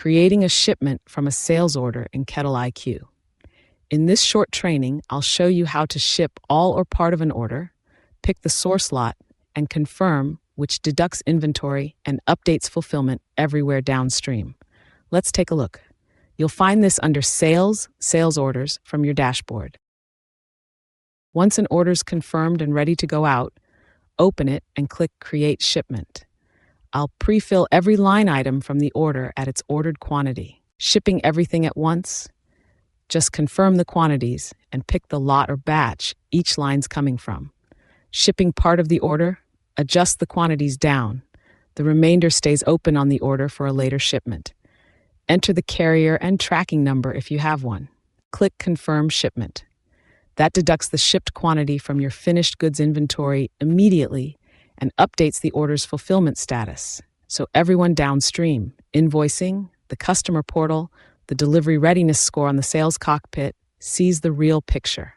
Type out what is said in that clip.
creating a shipment from a sales order in KettleiQ. In this short training, I'll show you how to ship all or part of an order, pick the source lot, and confirm, which deducts inventory and updates fulfillment everywhere downstream. Let's take a look. You'll find this under Sales Orders from your dashboard. Once an order's confirmed and ready to go out, open it and click Create Shipment. I'll pre-fill every line item from the order at its ordered quantity. Shipping everything at once? Just confirm the quantities and pick the lot or batch each line's coming from. Shipping part of the order? Adjust the quantities down. The remainder stays open on the order for a later shipment. Enter the carrier and tracking number if you have one. Click Confirm Shipment. That deducts the shipped quantity from your finished goods inventory immediately and updates the order's fulfillment status. So everyone downstream, invoicing, the customer portal, the delivery readiness score on the sales cockpit, sees the real picture.